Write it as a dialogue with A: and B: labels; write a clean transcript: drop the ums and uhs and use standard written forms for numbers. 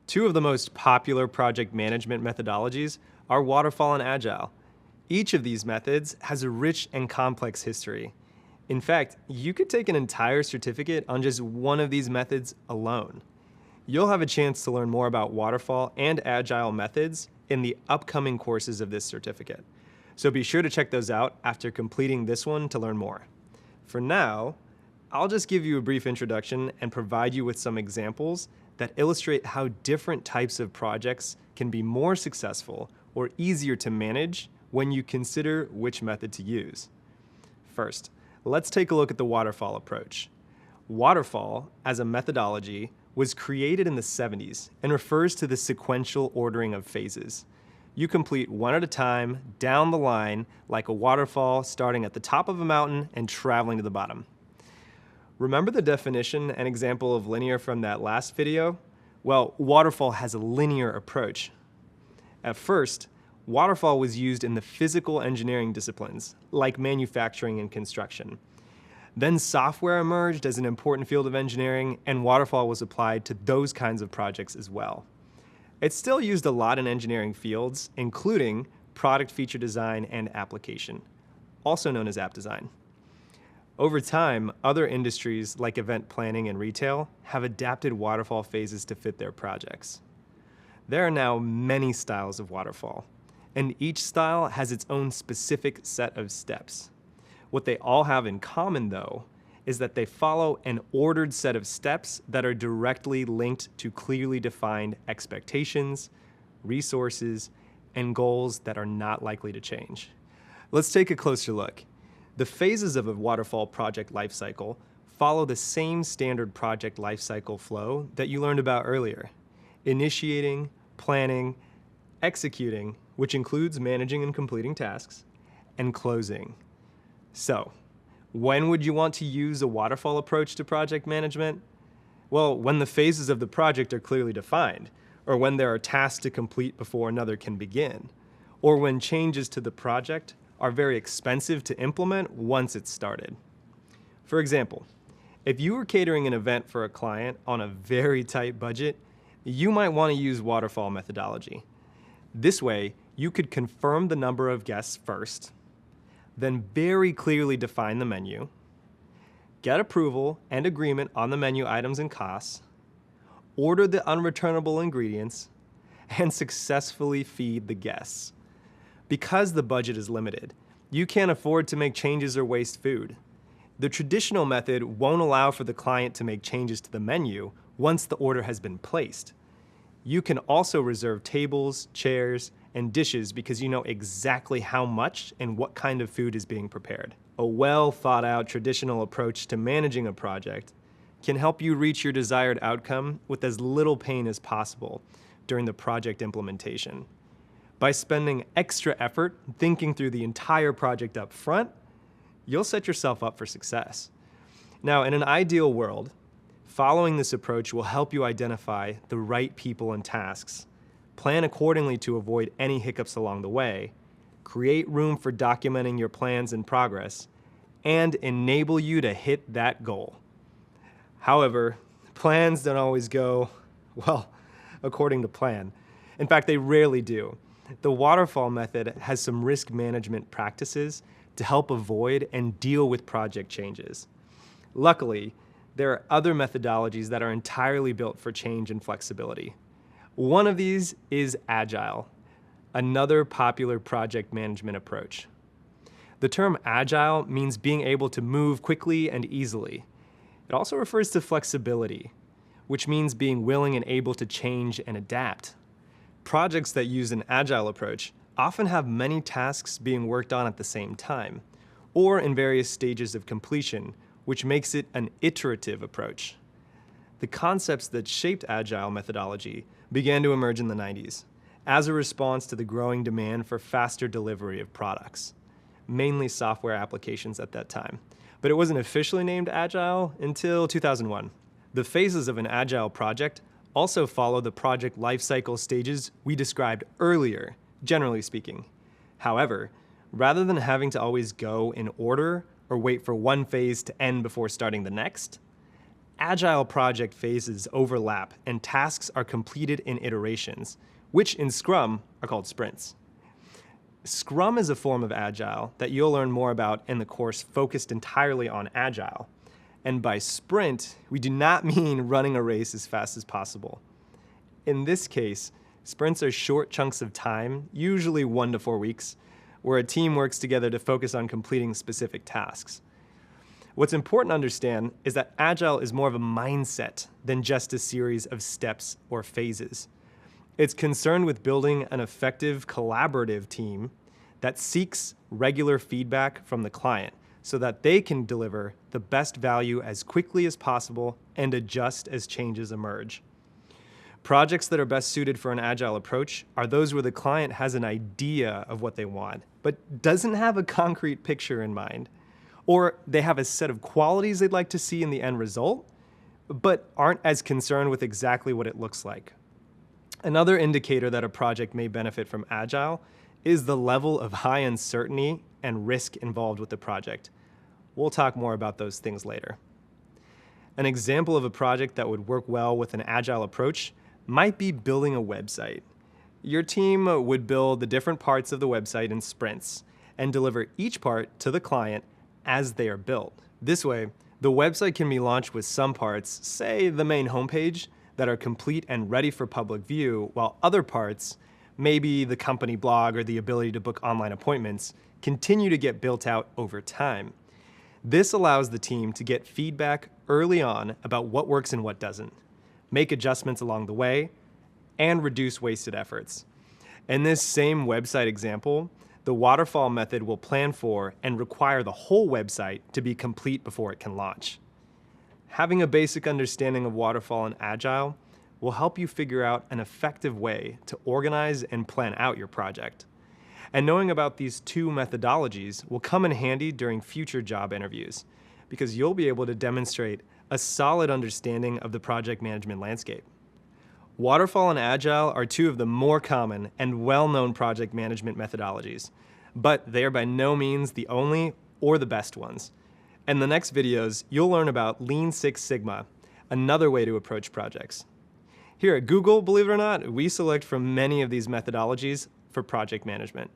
A: Two of the most popular project management methodologies are Waterfall and Agile. Each of these methods has a rich and complex history. In fact, you could take an entire certificate on just one of these methods alone. You'll have a chance to learn more about Waterfall and Agile methods in the upcoming courses of this certificate. So be sure to check those out after completing this one to learn more. For now, I'll just give you a brief introduction and provide you with some examples that illustrate how different types of projects can be more successful or easier to manage when you consider which method to use. First, let's take a look at the waterfall approach. Waterfall, as a methodology, was created in the 70s and refers to the sequential ordering of phases. You complete one at a time, down the line, like a waterfall starting at the top of a mountain and traveling to the bottom. Remember the definition and example of linear from that last video? Well, Waterfall has a linear approach. At first, Waterfall was used in the physical engineering disciplines, like manufacturing and construction. Then software emerged as an important field of engineering, and Waterfall was applied to those kinds of projects as well. It's still used a lot in engineering fields, including product feature design and application, also known as app design. Over time, other industries like event planning and retail have adapted waterfall phases to fit their projects. There are now many styles of waterfall, and each style has its own specific set of steps. What they all have in common, though, is that they follow an ordered set of steps that are directly linked to clearly defined expectations, resources, and goals that are not likely to change. Let's take a closer look. The phases of a waterfall project lifecycle follow the same standard project lifecycle flow that you learned about earlier: initiating, planning, executing, which includes managing and completing tasks, and closing. So, when would you want to use a waterfall approach to project management? Well, when the phases of the project are clearly defined, or when there are tasks to complete before another can begin, or when changes to the project are very expensive to implement once it's started. For example, if you were catering an event for a client on a very tight budget, you might want to use waterfall methodology. This way, you could confirm the number of guests first, then very clearly define the menu, get approval and agreement on the menu items and costs, order the unreturnable ingredients, and successfully feed the guests. Because the budget is limited, you can't afford to make changes or waste food. The traditional method won't allow for the client to make changes to the menu once the order has been placed. You can also reserve tables, chairs, and dishes because you know exactly how much and what kind of food is being prepared. A well-thought-out traditional approach to managing a project can help you reach your desired outcome with as little pain as possible during the project implementation. By spending extra effort thinking through the entire project up front, you'll set yourself up for success. Now, in an ideal world, following this approach will help you identify the right people and tasks, plan accordingly to avoid any hiccups along the way, create room for documenting your plans and progress, and enable you to hit that goal. However, plans don't always go, well, according to plan. In fact, they rarely do. The waterfall method has some risk management practices to help avoid and deal with project changes. Luckily, there are other methodologies that are entirely built for change and flexibility. One of these is Agile, another popular project management approach. The term Agile means being able to move quickly and easily. It also refers to flexibility, which means being willing and able to change and adapt. Projects that use an Agile approach often have many tasks being worked on at the same time, or in various stages of completion, which makes it an iterative approach. The concepts that shaped Agile methodology began to emerge in the 90s as a response to the growing demand for faster delivery of products, mainly software applications at that time. But it wasn't officially named Agile until 2001. The phases of an Agile project also follow the project lifecycle stages we described earlier, generally speaking. However, rather than having to always go in order or wait for one phase to end before starting the next, Agile project phases overlap and tasks are completed in iterations, which in Scrum are called sprints. Scrum is a form of Agile that you'll learn more about in the course focused entirely on Agile. And by sprint, we do not mean running a race as fast as possible. In this case, sprints are short chunks of time, usually 1 to 4 weeks, where a team works together to focus on completing specific tasks. What's important to understand is that Agile is more of a mindset than just a series of steps or phases. It's concerned with building an effective collaborative team that seeks regular feedback from the client so that they can deliver the best value as quickly as possible and adjust as changes emerge. Projects that are best suited for an Agile approach are those where the client has an idea of what they want, but doesn't have a concrete picture in mind. Or they have a set of qualities they'd like to see in the end result, but aren't as concerned with exactly what it looks like. Another indicator that a project may benefit from Agile is the level of high uncertainty and risk involved with the project. We'll talk more about those things later. An example of a project that would work well with an Agile approach might be building a website. Your team would build the different parts of the website in sprints and deliver each part to the client as they are built. This way, the website can be launched with some parts, say the main homepage, that are complete and ready for public view, while other parts, maybe the company blog or the ability to book online appointments, continue to get built out over time. This allows the team to get feedback early on about what works and what doesn't, make adjustments along the way, and reduce wasted efforts. In this same website example, the waterfall method will plan for and require the whole website to be complete before it can launch. Having a basic understanding of waterfall and Agile will help you figure out an effective way to organize and plan out your project. And knowing about these two methodologies will come in handy during future job interviews, because you'll be able to demonstrate a solid understanding of the project management landscape. Waterfall and Agile are two of the more common and well-known project management methodologies, but they are by no means the only or the best ones. In the next videos, you'll learn about Lean Six Sigma, another way to approach projects. Here at Google, believe it or not, we select from many of these methodologies for project management.